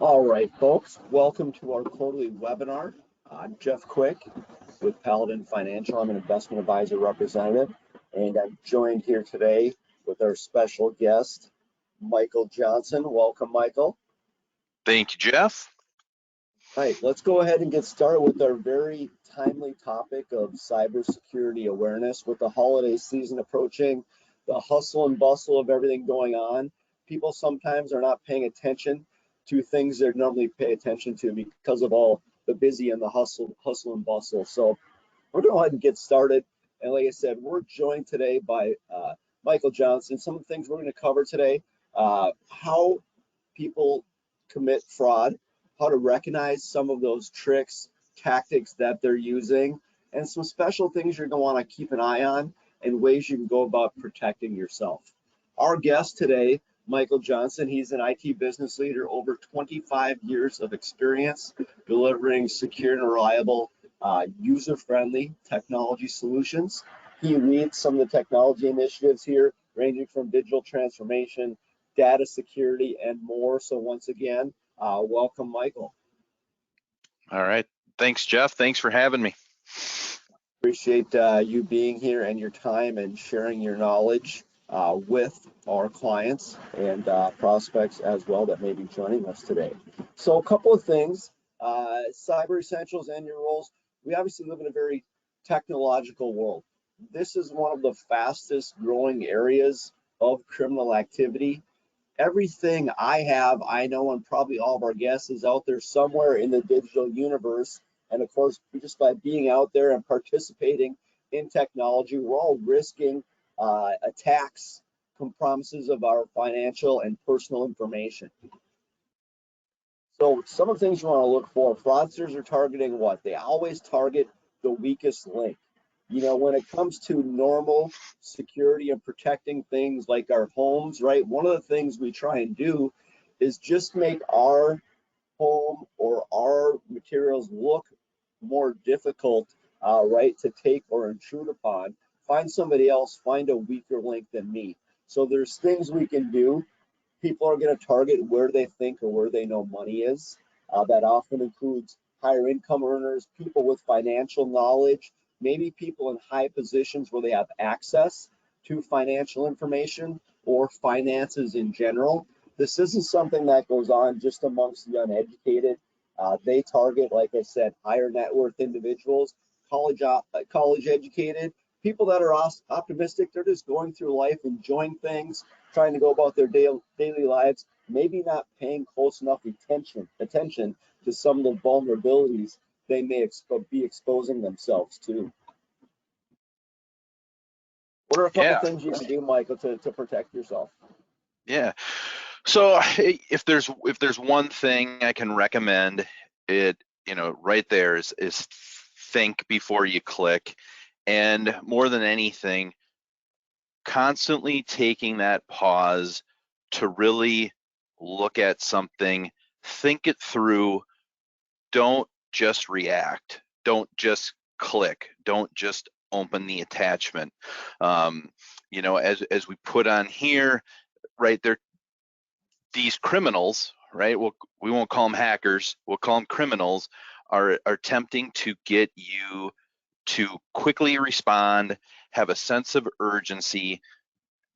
All right, folks, welcome to our quarterly webinar. I'm Jeff Quick with Paladin Financial. I'm an investment advisor representative, and I'm joined here today with our special guest, Michael Johnson. Welcome, Michael. Thank you, Jeff. All right, let's go ahead and get started with our very timely topic of cybersecurity awareness. With the holiday season approaching, the hustle and bustle of everything going on, people sometimes are not paying attention to things they normally pay attention to because of all the busy and the hustle and bustle. So we're going to go ahead and get started. And like I said, we're joined today by Michael Johnson. Some of the things we're going to cover today, how people commit fraud, how to recognize some of those tricks, tactics that they're using, and some special things you're going to want to keep an eye on and ways you can go about protecting yourself. Our guest today, Michael Johnson, he's an IT business leader, over 25 years of experience delivering secure and reliable, user-friendly technology solutions. He leads some of the technology initiatives here, ranging from digital transformation, data security, and more. So once again, welcome, Michael. All right. Thanks, Jeff. Thanks for having me. Appreciate you being here and your time and sharing your knowledge with our clients and prospects as well that may be joining us today. So a couple of things, cyber essentials and your roles. We obviously live in a very technological world. This is one of the fastest growing areas of criminal activity. Everything I have, I know, and probably all of our guests is out there somewhere in the digital universe. And of course, just by being out there and participating in technology, we're all risking attacks, compromises of our financial and personal information. So some of the things you want to look for, fraudsters are targeting what? They always target the weakest link. You know, when it comes to normal security and protecting things like our homes, right? One of the things we try and do is just make our home or our materials look more difficult, right, to take or intrude upon. Find somebody else, find a weaker link than me. So there's things we can do. People are going to target where they think or where they know money is. That often includes higher income earners, people with financial knowledge, maybe people in high positions where they have access to financial information or finances in general. This isn't something that goes on just amongst the uneducated. They target, like I said, higher net worth individuals, college educated, people that are optimistic. They're just going through life, enjoying things, trying to go about their daily lives, maybe not paying close enough attention to some of the vulnerabilities they may be exposing themselves to. What are a couple things you can do, Michael, to protect yourself? Yeah. So if there's one thing I can recommend, it right there is think before you click, and more than anything, constantly taking that pause to really look at something, think it through. Don't just react. Don't just click. Don't just open the attachment. As we put on here, right there, these criminals, right? We won't call them hackers. We'll call them criminals. Are attempting to get you to quickly respond, have a sense of urgency,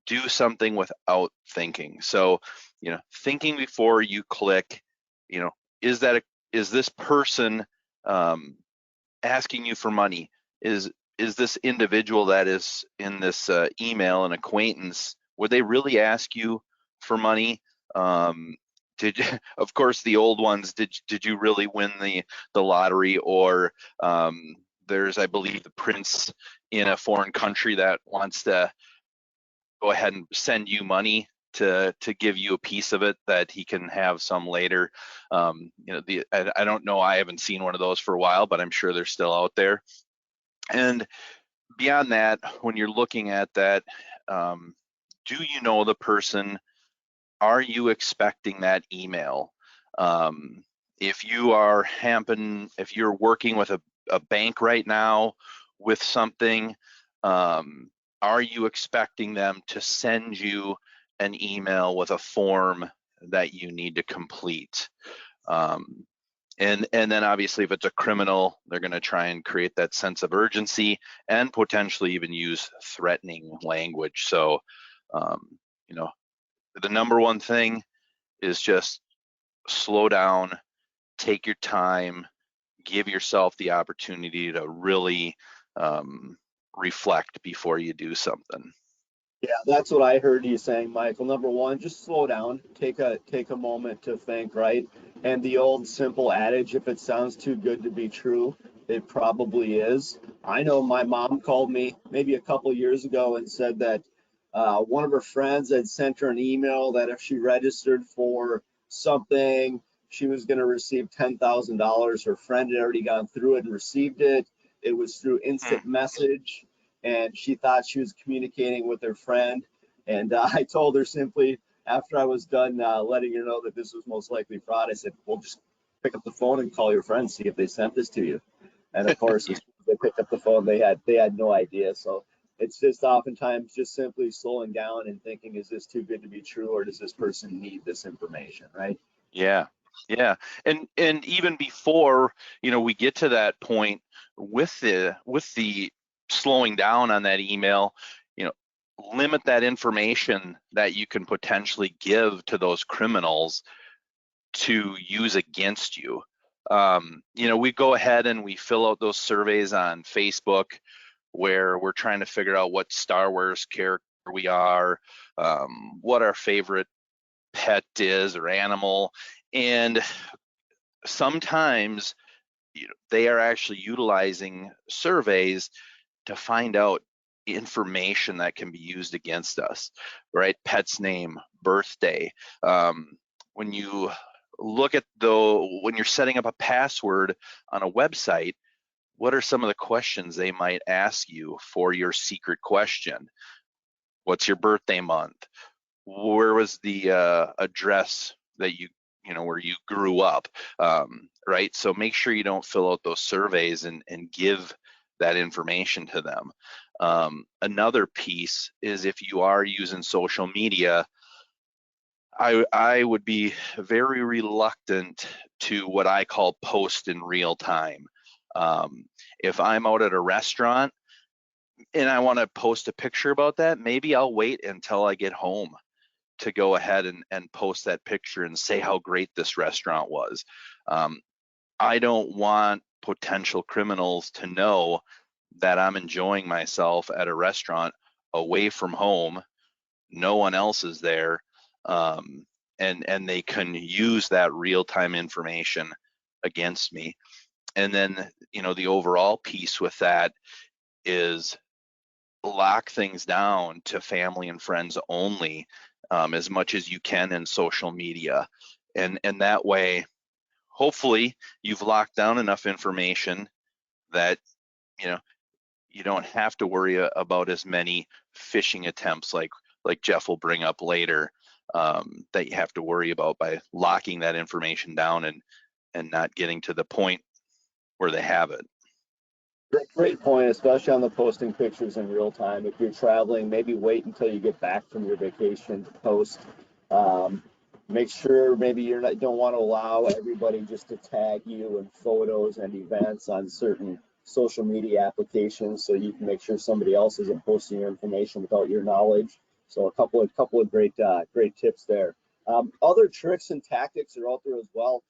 do something without thinking. So, thinking before you click. Is this person asking you for money? Is this individual that is in this email an acquaintance? Would they really ask you for money? Of course, the old ones, did you really win the lottery? Or there's, I believe, the prince in a foreign country that wants to go ahead and send you money to give you a piece of it that he can have some later. I don't know, I haven't seen one of those for a while, but I'm sure they're still out there. And beyond that, when you're looking at that, do you know the person? Are you expecting that email? If you're working with a bank right now with something, are you expecting them to send you an email with a form that you need to complete? And then obviously if it's a criminal, they're going to try and create that sense of urgency and potentially even use threatening language. So, you know, the number one thing is just slow down, take your time, give yourself the opportunity to really reflect before you do something. Yeah, that's what I heard you saying, Michael. Number one, just slow down, take a moment to think, right? And the old simple adage, if it sounds too good to be true, it probably is. I know my mom called me maybe a couple years ago and said that one of her friends had sent her an email that if she registered for something, she was going to receive $10,000. Her friend had already gone through it and received it. It was through instant message, and she thought she was communicating with her friend. And I told her simply after I was done letting her know that this was most likely fraud, I said, well, just pick up the phone and call your friends, see if they sent this to you. And of course, as soon as they picked up the phone, they had no idea. So it's just oftentimes just simply slowing down and thinking, is this too good to be true, or does this person need this information, right? Yeah, yeah, and even before we get to that point with the slowing down on that email, limit that information that you can potentially give to those criminals to use against you. We go ahead and we fill out those surveys on Facebook where we're trying to figure out what Star Wars character we are, what our favorite pet is or animal, and sometimes they are actually utilizing surveys to find out information that can be used against us, right? Pet's name, birthday. When you look at when you're setting up a password on a website, what are some of the questions they might ask you for your secret question? What's your birthday month? Where was the address that where you grew up, right? So make sure you don't fill out those surveys and give that information to them. Another piece is if you are using social media, I would be very reluctant to what I call post in real time. If I'm out at a restaurant and I want to post a picture about that, maybe I'll wait until I get home to go ahead and post that picture and say how great this restaurant was. I don't want potential criminals to know that I'm enjoying myself at a restaurant away from home. No one else is there. And they can use that real-time information against me. And then, the overall piece with that is lock things down to family and friends only, as much as you can in social media. And that way, hopefully you've locked down enough information that, you don't have to worry about as many phishing attempts like Jeff will bring up later, that you have to worry about by locking that information down and not getting to the point where they have it. Great point, especially on the posting pictures in real time. If you're traveling, maybe wait until you get back from your vacation to post. Make sure maybe don't want to allow everybody just to tag you in photos and events on certain social media applications, so you can make sure somebody else isn't posting your information without your knowledge. So a couple of great tips there. Other tricks and tactics are out there as well.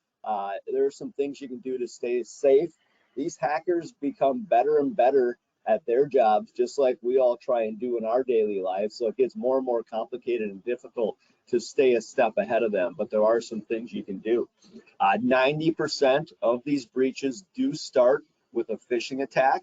There are some things you can do to stay safe. These hackers become better and better at their jobs, just like we all try and do in our daily lives. So it gets more and more complicated and difficult to stay a step ahead of them. But there are some things you can do. 90% of these breaches do start with a phishing attack,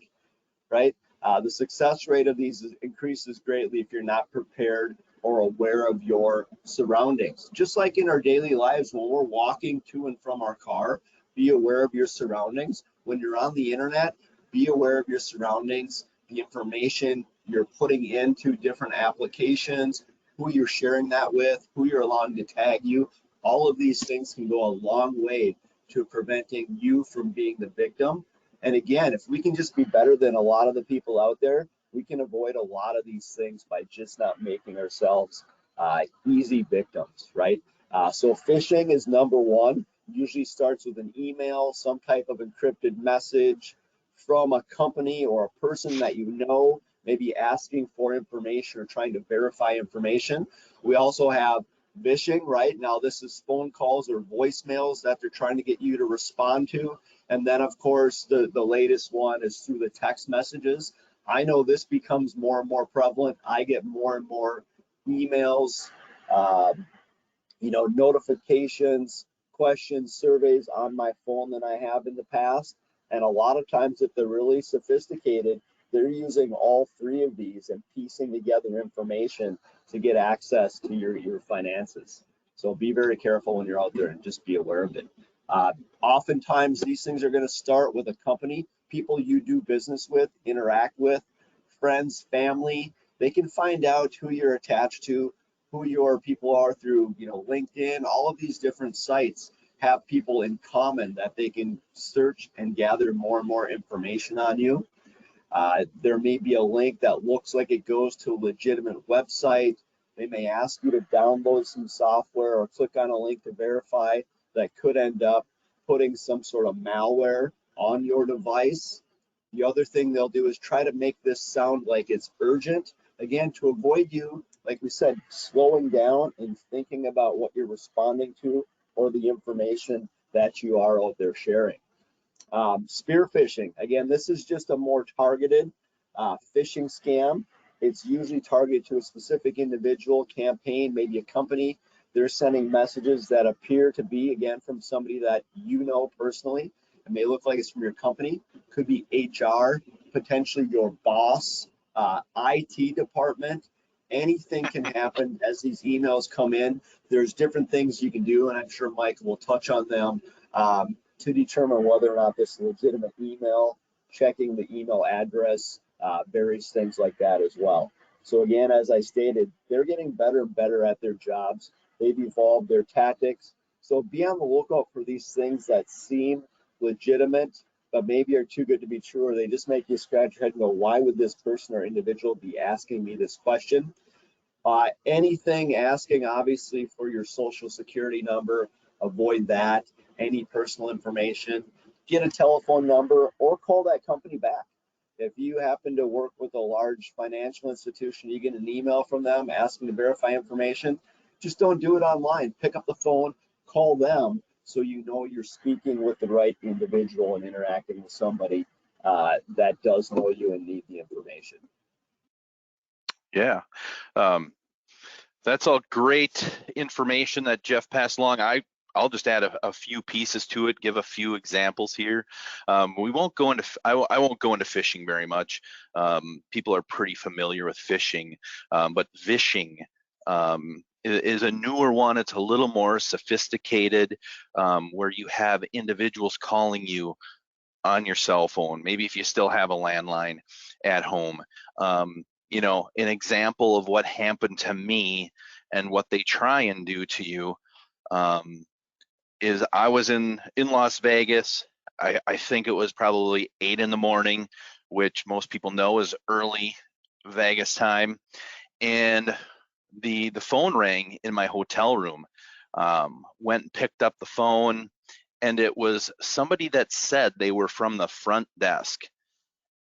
right? The success rate of these increases greatly if you're not prepared or aware of your surroundings. Just like in our daily lives, when we're walking to and from our car, be aware of your surroundings. When you're on the internet, be aware of your surroundings, the information you're putting into different applications, who you're sharing that with, who you're allowing to tag you. All of these things can go a long way to preventing you from being the victim. And again, if we can just be better than a lot of the people out there, we can avoid a lot of these things by just not making ourselves easy victims, right? So phishing is number one. Usually starts with an email, some type of encrypted message from a company or a person that you know, maybe asking for information or trying to verify information. We also have phishing, right? Now this is phone calls or voicemails that they're trying to get you to respond to. And then of course, the latest one is through the text messages. I know this becomes more and more prevalent. I get more and more emails, notifications, questions, surveys on my phone than I have in the past. And a lot of times, if they're really sophisticated, they're using all three of these and piecing together information to get access to your finances. So be very careful when you're out there and just be aware of it. Oftentimes, these things are going to start with a company, people you do business with, interact with, friends, family. They can find out who you're attached to, who your people are through, LinkedIn. All of these different sites have people in common that they can search and gather more and more information on you. There may be a link that looks like it goes to a legitimate website. They may ask you to download some software or click on a link to verify that could end up putting some sort of malware on your device. The other thing they'll do is try to make this sound like it's urgent, again, to avoid you, like we said, slowing down and thinking about what you're responding to or the information that you are out there sharing. Spear phishing, again, this is just a more targeted phishing scam. It's usually targeted to a specific individual, campaign, maybe a company. They're sending messages that appear to be, again, from somebody that you know personally. It may look like it's from your company, could be HR, potentially your boss, IT department. Anything can happen as these emails come in. There's different things you can do, and I'm sure Mike will touch on them to determine whether or not this is a legitimate email, checking the email address, various things like that as well. So again, as I stated, they're getting better and better at their jobs. They've evolved their tactics. So be on the lookout for these things that seem legitimate, but maybe are too good to be true, or they just make you scratch your head and go, why would this person or individual be asking me this question? Anything asking, obviously, for your social security number, avoid that. Any personal information, get a telephone number or call that company back. If you happen to work with a large financial institution, you get an email from them asking to verify information, just don't do it online. Pick up the phone, call them, so you know you're speaking with the right individual and interacting with somebody that does know you and need the information. Yeah. That's all great information that Jeff passed along. I'll just add a few pieces to it, give a few examples here. We won't go into, I won't go into phishing very much. People are pretty familiar with phishing, but vishing is a newer one. It's a little more sophisticated, where you have individuals calling you on your cell phone, maybe if you still have a landline at home. An example of what happened to me and what they try and do to you is I was in Las Vegas. I think it was probably 8 in the morning, which most people know is early Vegas time. And the phone rang in my hotel room. Went and picked up the phone, and it was somebody that said they were from the front desk,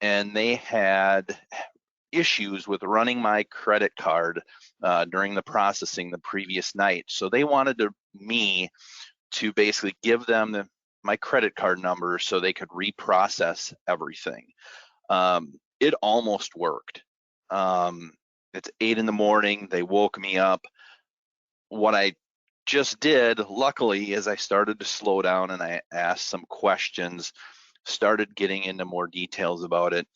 and they had issues with running my credit card during the processing the previous night. So they wanted me to basically give them my credit card number so they could reprocess everything. It almost worked. It's 8 in the morning. They woke me up. What I just did, luckily, is I started to slow down and I asked some questions, started getting into more details about it.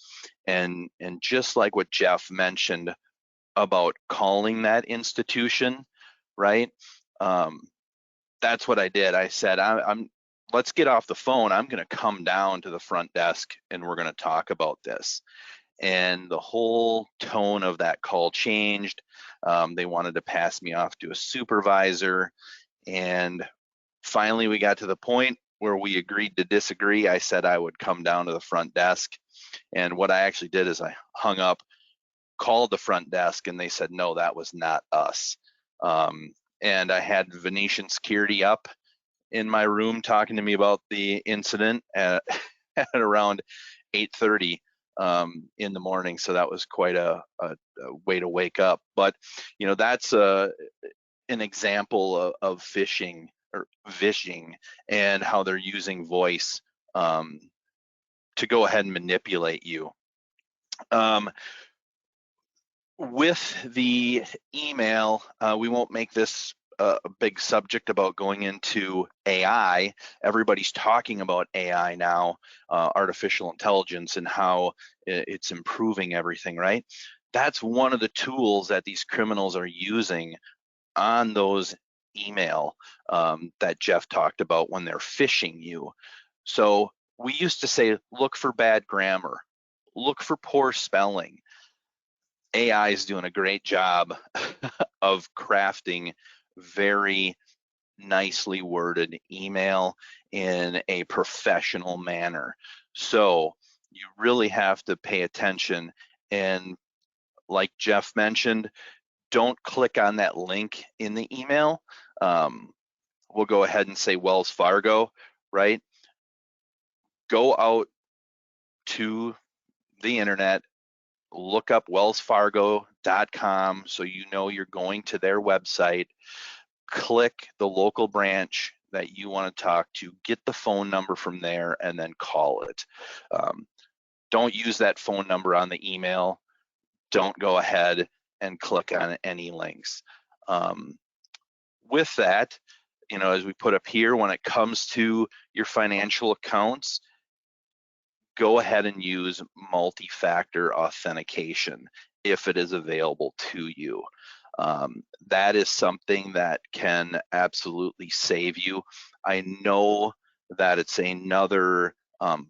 And just like what Jeff mentioned about calling that institution, right? That's what I did. I said, let's get off the phone. I'm going to come down to the front desk and we're going to talk about this. And the whole tone of that call changed. They wanted to pass me off to a supervisor. And finally, we got to the point where we agreed to disagree. I said I would come down to the front desk. And what I actually did is I hung up, called the front desk, and they said, no, that was not us. And I had Venetian security up, in my room talking to me about the incident at, at around 8:30 in the morning. So that was quite a way to wake up. But you know, that's an example of phishing or vishing, and how they're using voice to go ahead and manipulate you. With the email, we won't make this a big subject about going into AI. Everybody's talking about AI now, artificial intelligence, and how it's improving everything, right? That's one of the tools that these criminals are using on those email that Jeff talked about when they're phishing you. So we used to say, look for bad grammar, look for poor spelling. AI is doing a great job of crafting very nicely worded email in a professional manner. So you really have to pay attention. And like Jeff mentioned, don't click on that link in the email. We'll go ahead and say Wells Fargo, right? Go out to the internet, look up wellsfargo.com so you know you're going to their website. Click the local branch that you want to talk to, get the phone number from there, and then call it. Don't use that phone number on the email. Don't go ahead and click on any links. With that, you know, as we put up here, when it comes to your financial accounts, go ahead and use multi-factor authentication if it is available to you. That is something that can absolutely save you. I know that it's another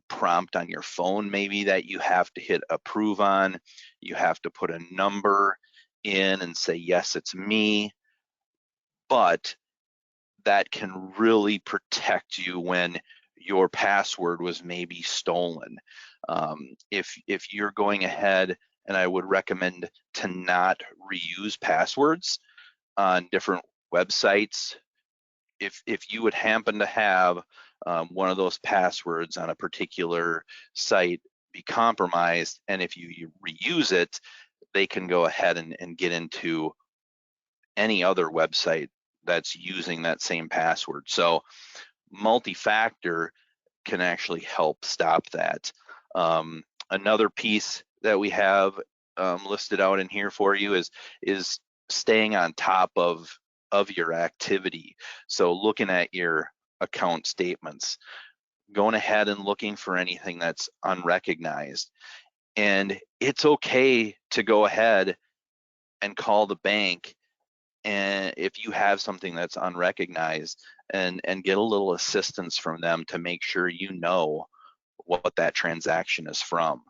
prompt on your phone maybe that you have to hit approve on. You have to put a number in and say, yes, it's me. But that can really protect you when your password was maybe stolen. If you're going ahead, and I would recommend to not reuse passwords on different websites. If you would happen to have one of those passwords on a particular site be compromised, and if you reuse it, they can go ahead and get into any other website that's using that same password. So multi-factor can actually help stop that. Another piece that we have listed out in here for you is staying on top of your activity. So looking at your account statements, going ahead and looking for anything that's unrecognized. And it's okay to go ahead and call the bank, and if you have something that's unrecognized, and get a little assistance from them to make sure you know what that transaction is from.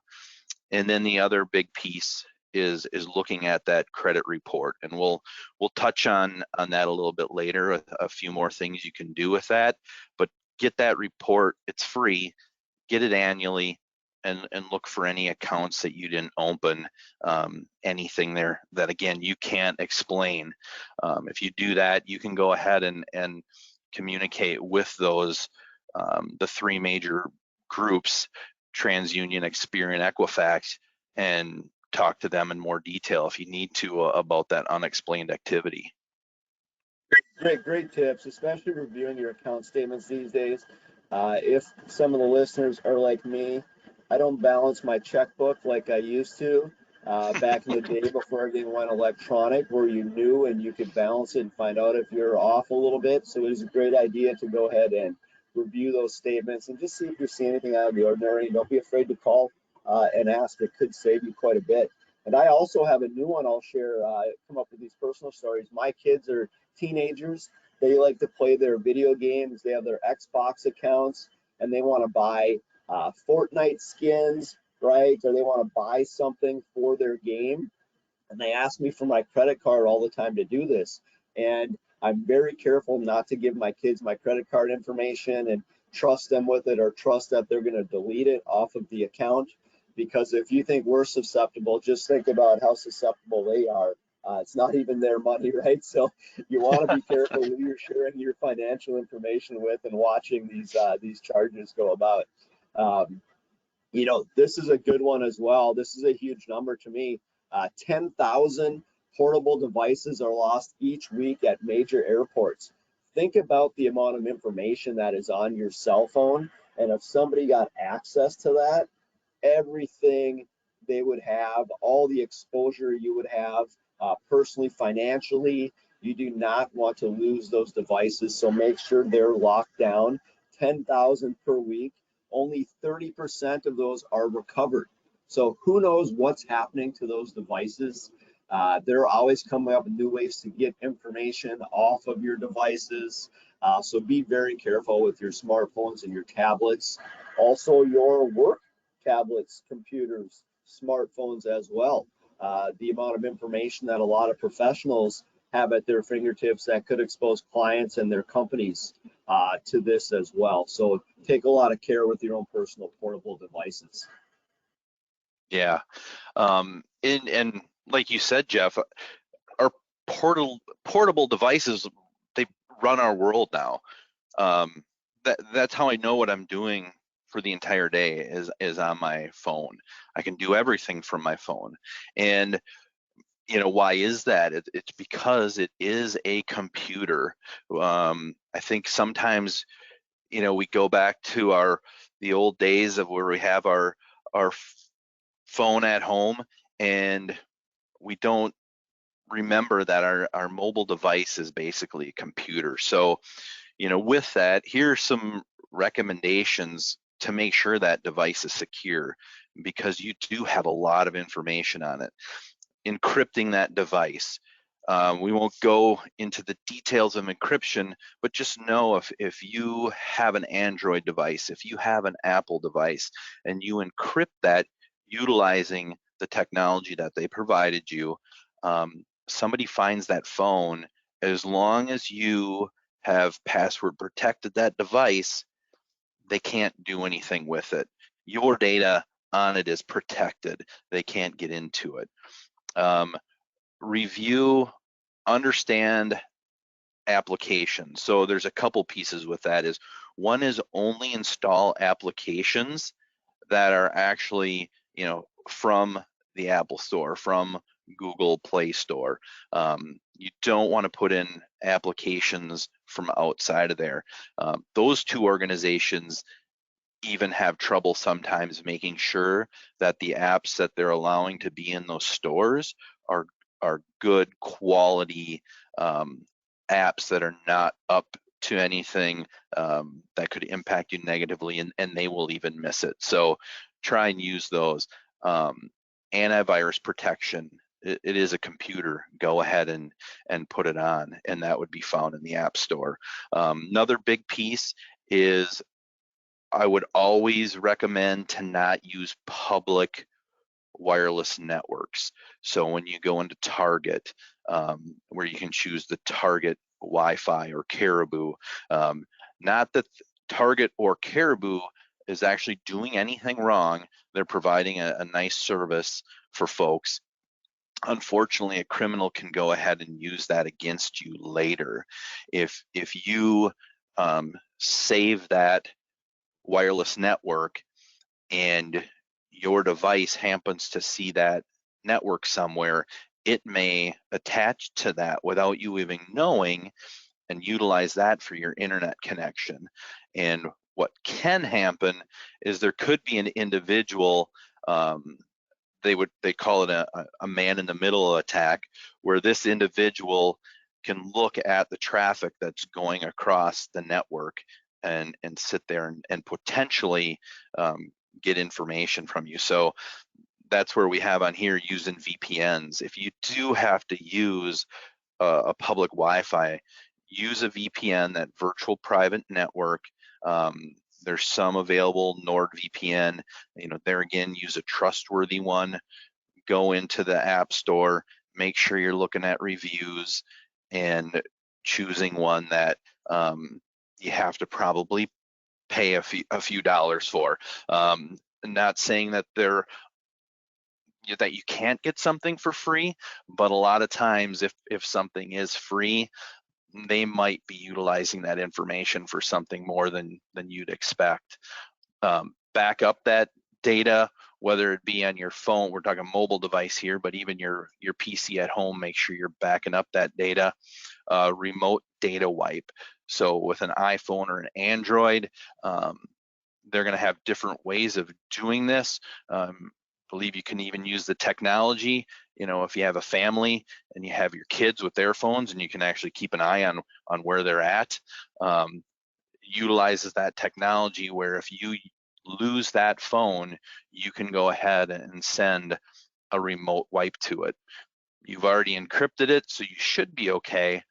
And then the other big piece is looking at that credit report, and we'll touch on that a little bit later, a few more things you can do with that. But get that report, it's free, get it annually, and look for any accounts that you didn't open, anything there that, again, you can't explain. If you do that, you can go ahead and communicate with those, the three major groups, TransUnion, Experian, Equifax, and talk to them in more detail if you need to about that unexplained activity. Great tips, especially reviewing your account statements these days. If some of the listeners are like me, I don't balance my checkbook like I used to back in the day before everything went electronic, where you knew and you could balance it and find out if you're off a little bit. So it is a great idea to go ahead and review those statements and just see if you see anything out of the ordinary. Don't be afraid to call and ask. It could save you quite a bit. And I also have a new one I'll share. Come up with these personal stories. My kids are teenagers. They like to play their video games. They have their Xbox accounts, and they want to buy Fortnite skins, right? Or they want to buy something for their game. And they ask me for my credit card all the time to do this. And I'm very careful not to give my kids my credit card information and trust them with it, or trust that they're going to delete it off of the account. Because if you think we're susceptible, just think about how susceptible they are. It's not even their money, right? So you want to be careful who you're sharing your financial information with and watching these charges go about. Um, this is a good one as well. This is a huge number to me. 10,000 portable devices are lost each week at major airports. Think about the amount of information that is on your cell phone. And if somebody got access to that, everything they would have, all the exposure you would have personally, financially. You do not want to lose those devices, so make sure they're locked down. 10,000 per week, only 30% of those are recovered. So who knows what's happening to those devices? They're always coming up with new ways to get information off of your devices. So be very careful with your smartphones and your tablets. Also, your work tablets, computers, smartphones as well. The amount of information that a lot of professionals have at their fingertips that could expose clients and their companies to this as well. So take a lot of care with your own personal portable devices. Yeah. And like you said, Jeff, our portable devices, they run our world now. That's how I know what I'm doing for the entire day is on my phone. I can do everything from my phone. And why is that? It's because it is a computer. I think sometimes we go back to the old days of where we have our phone at home, and we don't remember that our mobile device is basically a computer. So with that, here are some recommendations to make sure that device is secure, because you do have a lot of information on it. Encrypting that device. We won't go into the details of encryption, but just know if you have an Android device, if you have an Apple device, and you encrypt that utilizing the technology that they provided you, somebody finds that phone, as long as you have password protected that device, they can't do anything with it. Your data on it is protected. They can't get into it. Review, understand applications. So there's a couple pieces with that. One is only install applications that are actually, from the Apple Store, from Google Play Store. You don't want to put in applications from outside of there. Those two organizations even have trouble sometimes making sure that the apps that they're allowing to be in those stores are good quality apps that are not up to anything that could impact you negatively, and they will even miss it. So try and use those. Antivirus protection, it is a computer. Go ahead and put it on, and that would be found in the App Store. Another big piece is I would always recommend to not use public wireless networks. So when you go into Target, where you can choose the Target Wi-Fi or Caribou, not that Target or Caribou is actually doing anything wrong. They're providing a nice service for folks. Unfortunately, a criminal can go ahead and use that against you later. If you save that wireless network and your device happens to see that network somewhere, it may attach to that without you even knowing and utilize that for your internet connection. And what can happen is there could be an individual, they call it a man in the middle attack, where this individual can look at the traffic that's going across the network and sit there and potentially get information from you. So that's where we have on here using VPNs. If you do have to use a public Wi-Fi, use a VPN, that virtual private network. There's some available, NordVPN. There again, use a trustworthy one. Go into the App Store, make sure you're looking at reviews and choosing one that you have to probably pay a few dollars for. Not saying that they're that you can't get something for free, but a lot of times if something is free, they might be utilizing that information for something more than you'd expect. Back up that data, whether it be on your phone, we're talking mobile device here, but even your PC at home, make sure you're backing up that data. Remote data wipe. So with an iPhone or an Android, they're going to have different ways of doing this. Believe you can even use the technology, if you have a family and you have your kids with their phones, and you can actually keep an eye on where they're at. Utilizes that technology where if you lose that phone, you can go ahead and send a remote wipe to it. You've already encrypted it, so you should be okay,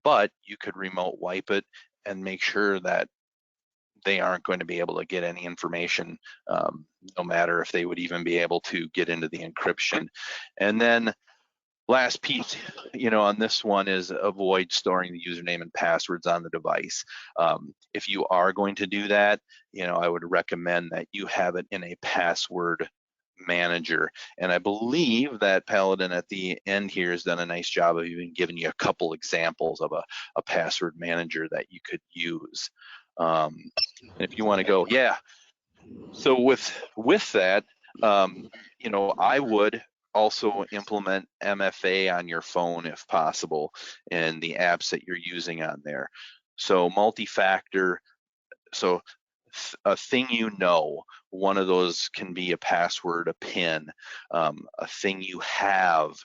but you could remote wipe it and make sure that they aren't going to be able to get any information, no matter if they would even be able to get into the encryption. And then last piece, on this one is avoid storing the username and passwords on the device. If you are going to do that, I would recommend that you have it in a password manager. And I believe that Paladin at the end here has done a nice job of even giving you a couple examples of a password manager that you could use. If you want to go, yeah. So with that, I would also implement MFA on your phone if possible, and the apps that you're using on there. So multi-factor, so a thing one of those can be a password, a PIN, a thing you have,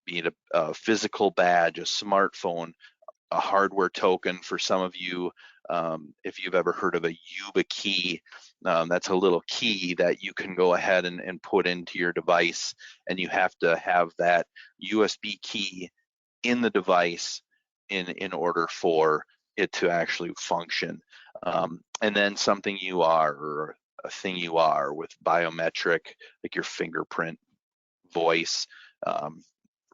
be it a physical badge, a smartphone, a hardware token. For some of you, if you've ever heard of a YubiKey, that's a little key that you can go ahead and put into your device, and you have to have that USB key in the device in order for it to actually function. And then something you are, or a thing you are, with biometric, like your fingerprint, voice,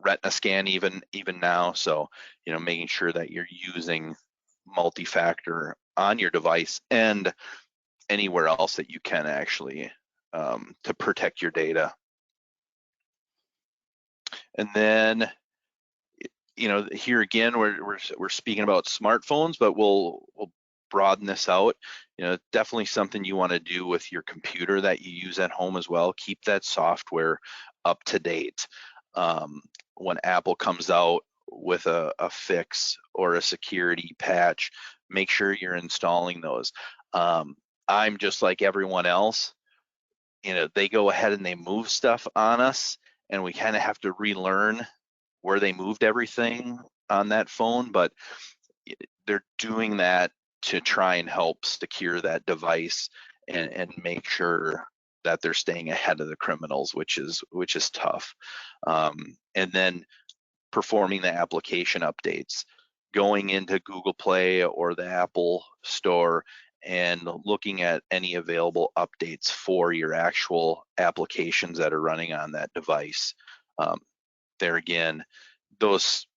retina scan even now. So making sure that you're using multi-factor on your device and anywhere else that you can actually, to protect your data. And then here again, we're speaking about smartphones, but we'll broaden this out. Definitely something you want to do with your computer that you use at home as well. Keep that software up to date. When Apple comes out with a fix or a security patch, make sure you're installing those. I'm just like everyone else. They go ahead and they move stuff on us, and we kind of have to relearn where they moved everything on that phone, but they're doing that to try and help secure that device and make sure that they're staying ahead of the criminals, which is tough. And then performing the application updates, going into Google Play or the Apple Store and looking at any available updates for your actual applications that are running on that device. There again,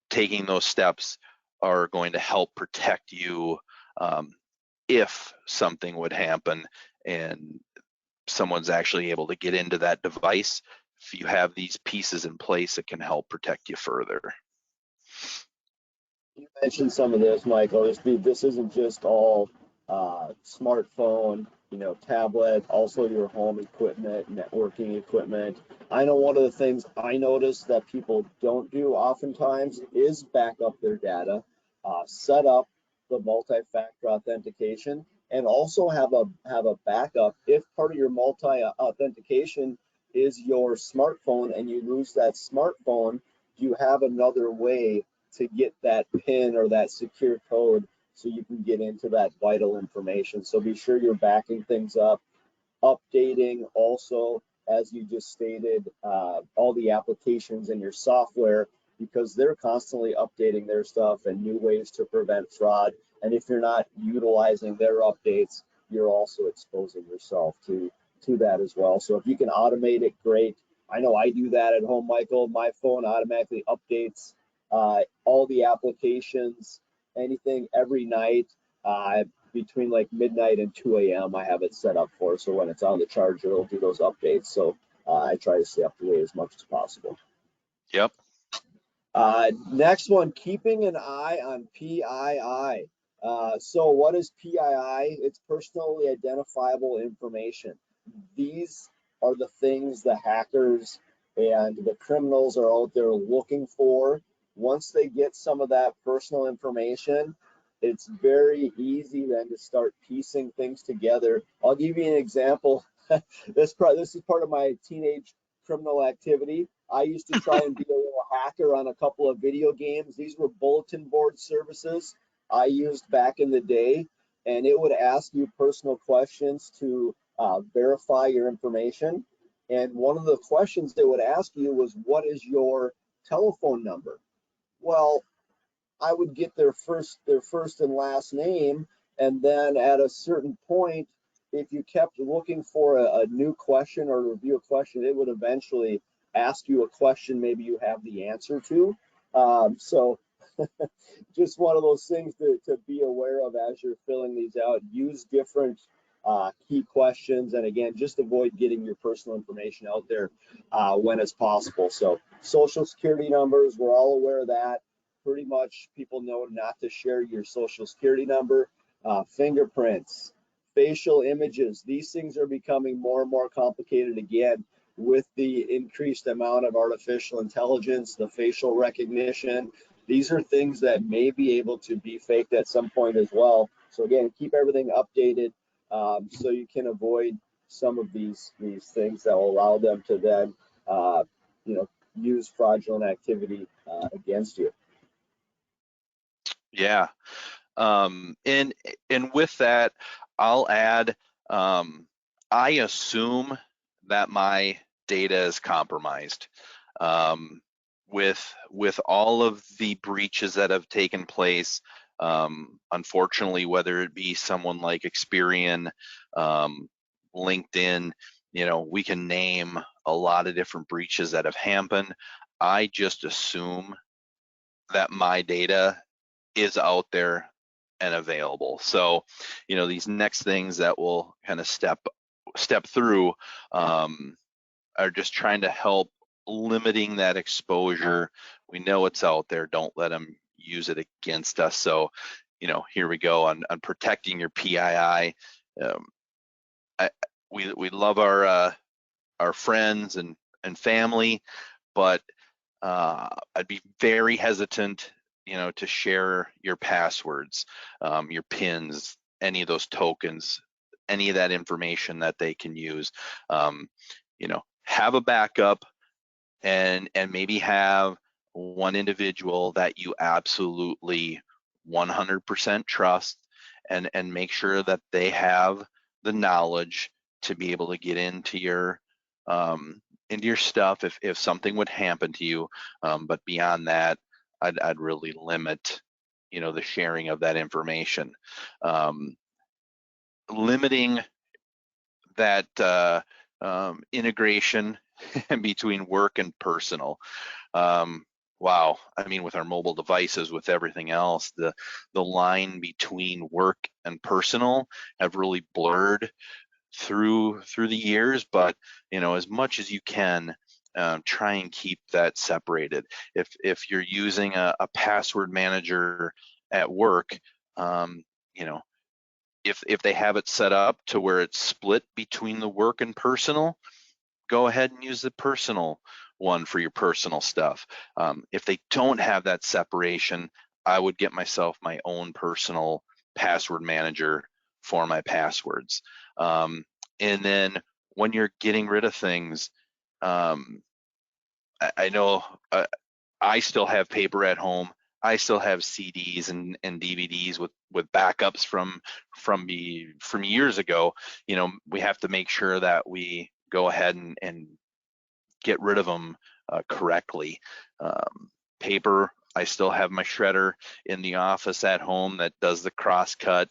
taking those steps are going to help protect you if something would happen and someone's actually able to get into that device. If you have these pieces in place, it can help protect you further. You mentioned some of this, Michael. This isn't just all smartphone, tablet, also your home equipment, networking equipment. I know one of the things I notice that people don't do oftentimes is back up their data, set up the multi-factor authentication, and also have a backup if part of your multi-authentication is your smartphone and you lose that smartphone. You have another way to get that PIN or that secure code so you can get into that vital information. So be sure you're backing things up, updating also, as you just stated, all the applications in your software, because they're constantly updating their stuff and new ways to prevent fraud. And if you're not utilizing their updates, you're also exposing yourself to that as well. So if you can automate it, great. I know I do that at home, Michael. My phone automatically updates all the applications, anything every night, between like midnight and 2 a.m. I have it set up for. So when it's on the charger, it'll do those updates. So I try to stay up to date as much as possible. Yep. Next one, keeping an eye on PII. So what is PII? It's personally identifiable information. These are the things the hackers and the criminals are out there looking for. Once they get some of that personal information, it's very easy then to start piecing things together. I'll give you an example. This is part of my teenage criminal activity. I used to try and be a little hacker on a couple of video games. These were bulletin board services I used back in the day, and it would ask you personal questions to verify your information. And one of the questions they would ask you was, what is your telephone number? Well, I would get their first and last name, and then at a certain point, if you kept looking for a new question or review a question, it would eventually ask you a question maybe you have the answer to. So just one of those things to be aware of as you're filling these out. Use different key questions, and again, just avoid getting your personal information out there when it's possible. So social security numbers, we're all aware of that. Pretty much people know not to share your social security number. Fingerprints, facial images, these things are becoming more and more complicated again with the increased amount of artificial intelligence, the facial recognition. These are things that may be able to be faked at some point as well. So again, keep everything updated so you can avoid some of these things that will allow them to then use fraudulent activity against you. Yeah. And with that, I'll add, I assume that my data is compromised. With all of the breaches that have taken place, unfortunately, whether it be someone like Experian, LinkedIn, we can name a lot of different breaches that have happened. I just assume that my data is out there and available. So, these next things that we'll kind of step through are just trying to help limiting that exposure. We know it's out there. Don't let them use it against us. So, here we go on protecting your PII. We love our friends and family, but I'd be very hesitant, to share your passwords, your pins, any of those tokens, any of that information that they can use. Have a backup, and maybe have one individual that you absolutely 100% trust, and make sure that they have the knowledge to be able to get into your stuff if something would happen to you. But beyond that, I'd really limit, the sharing of that information. Limiting that integration between work and personal. Wow, I mean, with our mobile devices, with everything else, the line between work and personal have really blurred through the years. But as much as you can, try and keep that separated. If you're using a password manager at work, if they have it set up to where it's split between the work and personal, go ahead and use the personal one for your personal stuff. If they don't have that separation, I would get myself my own personal password manager for my passwords. And then when you're getting rid of things, I know I still have paper at home. I still have CDs and DVDs with backups from years ago. We have to make sure that we go ahead and get rid of them correctly. Paper, I still have my shredder in the office at home that does the cross-cut.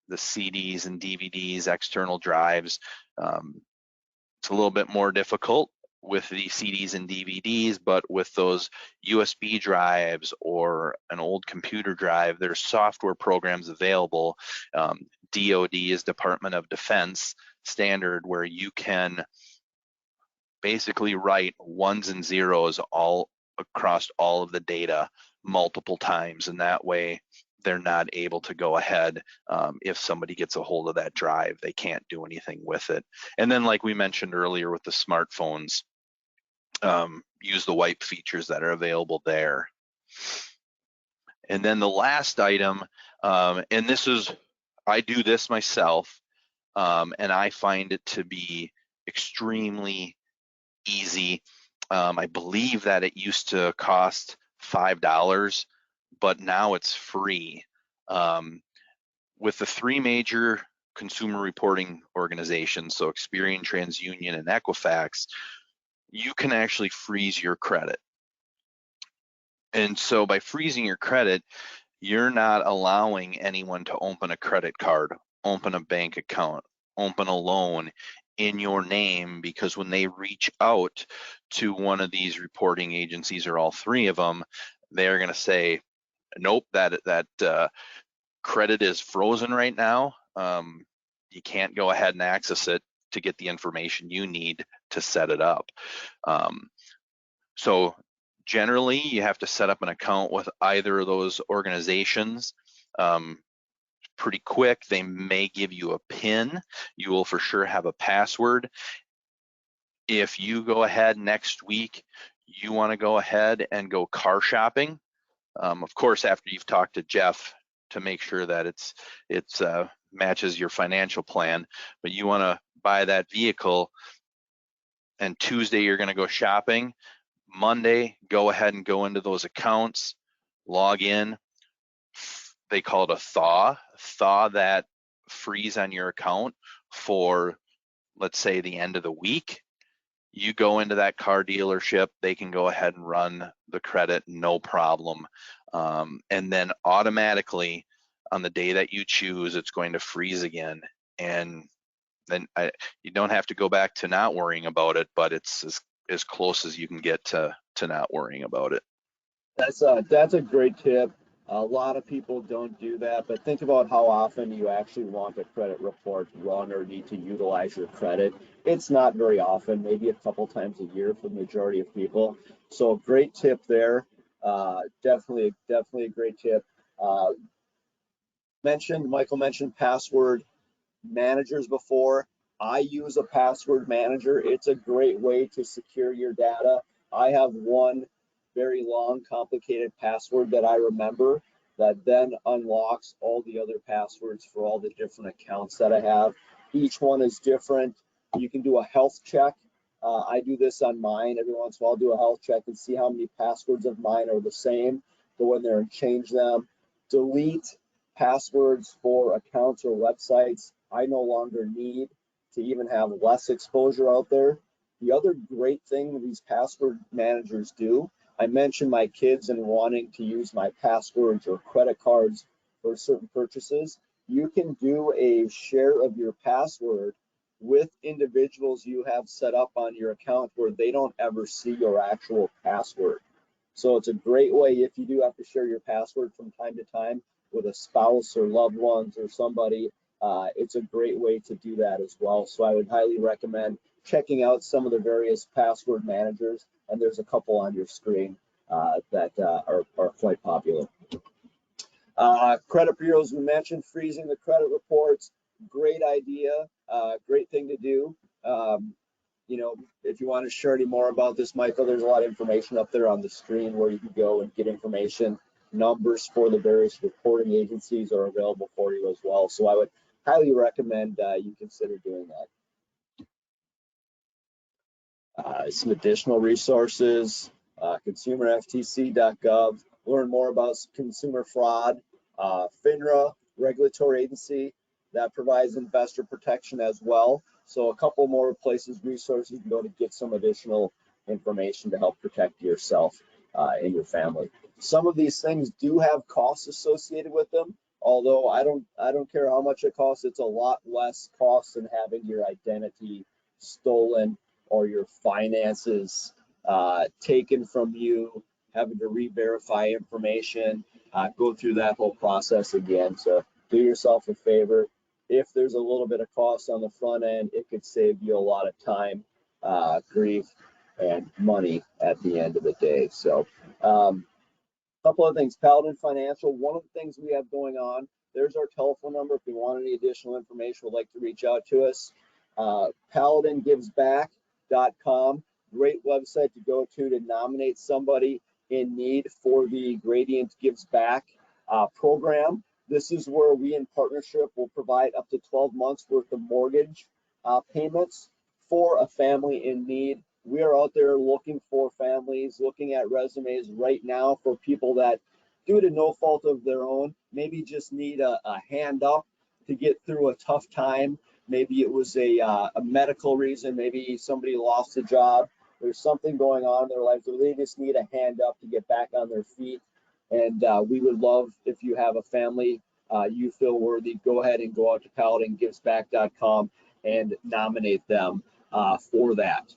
The CDs and DVDs, external drives, it's a little bit more difficult with the CDs and DVDs, but with those USB drives or an old computer drive, there's software programs available. DoD is Department of Defense standard, where you can basically write ones and zeros all across all of the data multiple times, and that way they're not able to go ahead. If somebody gets a hold of that drive, they can't do anything with it. And then, like we mentioned earlier with the smartphones, use the wipe features that are available there. And then the last item, and this is, I do this myself, and I find it to be extremely easy. I believe that it used to cost $5, but now it's free. With the three major consumer reporting organizations, so Experian, TransUnion, and Equifax, you can actually freeze your credit. And so by freezing your credit, you're not allowing anyone to open a credit card, open a bank account, open a loan in your name, because when they reach out to one of these reporting agencies, or all three of them, they're going to say, nope, that credit is frozen right now. You can't go ahead and access it to get the information you need to set it up. So generally, you have to set up an account with either of those organizations. Pretty quick. They may give you a PIN. You will for sure have a password. If you go ahead next week, you want to go ahead and go car shopping, of course, after you've talked to Jeff to make sure that it's matches your financial plan, but you want to buy that vehicle, and Tuesday you're going to go shopping. Monday, go ahead and go into those accounts, log in. They call it a thaw that freeze on your account for, let's say, the end of the week. You go into that car dealership, they can go ahead and run the credit, no problem. And then automatically on the day that you choose, it's going to freeze again. And then you don't have to go back to not worrying about it, but it's as close as you can get to not worrying about it. That's a great tip. A lot of people don't do that, but think about how often you actually want a credit report run or need to utilize your credit. It's not very often, maybe a couple times a year for the majority of people. So great tip there. Definitely a great tip. Michael mentioned password managers before. I use a password manager. It's a great way to secure your data. I have one very long, complicated password that I remember that then unlocks all the other passwords for all the different accounts that I have. Each one is different. You can do a health check. I do this on mine. Every once in a while, I'll do a health check and see how many passwords of mine are the same. Go in there and change them. Delete passwords for accounts or websites I no longer need to even have less exposure out there. The other great thing these password managers do, I mentioned my kids and wanting to use my passwords or credit cards for certain purchases. You can do a share of your password with individuals you have set up on your account where they don't ever see your actual password. So it's a great way if you do have to share your password from time to time with a spouse or loved ones or somebody. It's a great way to do that as well. So I would highly recommend checking out some of the various password managers, and there's a couple on your screen that are quite popular. Credit bureaus, we mentioned freezing the credit reports. Great idea, great thing to do. You know, if you want to share any more about this, Michael, there's a lot of information up there on the screen where you can go and get information. Numbers for the various reporting agencies are available for you as well. So I would highly recommend you consider doing that. Some additional resources, consumerftc.gov, learn more about consumer fraud. FINRA, regulatory agency that provides investor protection as well. So a couple more places, resources you can go to get some additional information to help protect yourself and your family. Some of these things do have costs associated with them, although I don't care how much it costs. It's a lot less cost than having your identity stolen or your finances taken from you, having to re-verify information, go through that whole process again. So do yourself a favor. If there's a little bit of cost on the front end, it could save you a lot of time grief, and money at the end of the day. So, couple of things. Paladin Financial, one of the things we have going on, there's our telephone number if you want any additional information, would like to reach out to us. PaladinGivesBack.com, great website to go to nominate somebody in need for the Gradient Gives Back program. This is where we in partnership will provide up to 12 months worth of mortgage payments for a family in need. We are out there looking for families, looking at resumes right now for people that, due to no fault of their own, maybe just need a hand up to get through a tough time. Maybe it was a medical reason, maybe somebody lost a job. There's something going on in their life where they just need a hand up to get back on their feet. And we would love if you have a family you feel worthy, go ahead and go out to PaladinGivesBack.com and nominate them for that.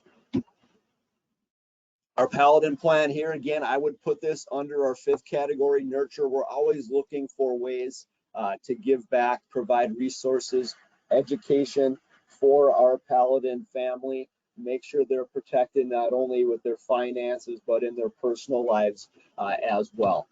Our Paladin plan here, again, I would put this under our 5th category, nurture. We're always looking for ways to give back, provide resources, education for our Paladin family, make sure they're protected not only with their finances, but in their personal lives as well.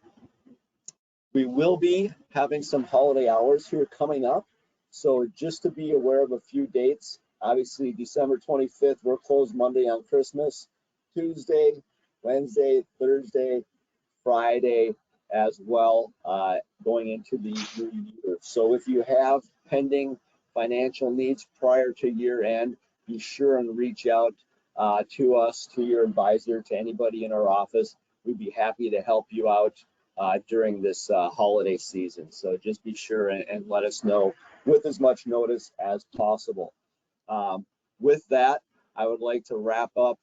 We will be having some holiday hours here coming up. So just to be aware of a few dates, obviously December 25th, we're closed Monday on Christmas. Tuesday, Wednesday, Thursday, Friday as well, going into the new year. So if you have pending financial needs prior to year end, be sure and reach out to us, to your advisor, to anybody in our office. We'd be happy to help you out during this holiday season. So just be sure and let us know with as much notice as possible. With that, I would like to wrap up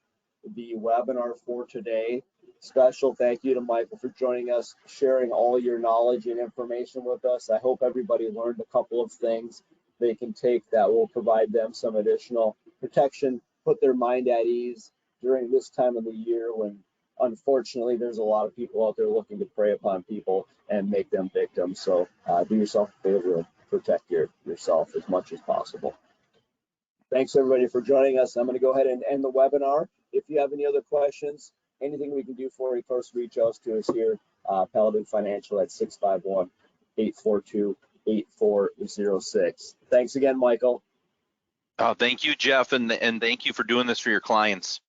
the webinar for today. Special thank you to Michael for joining us, sharing all your knowledge and information with us. I hope everybody learned a couple of things they can take that will provide them some additional protection, put their mind at ease during this time of the year when unfortunately there's a lot of people out there looking to prey upon people and make them victims. So do yourself a favor and protect yourself as much as possible. Thanks everybody for joining us. I'm going to go ahead and end the webinar. If you have any other questions, anything we can do for you, of course, reach out to us here, Paladin Financial at 651-842-8406. Thanks again, Michael. Thank you, Jeff, and thank you for doing this for your clients.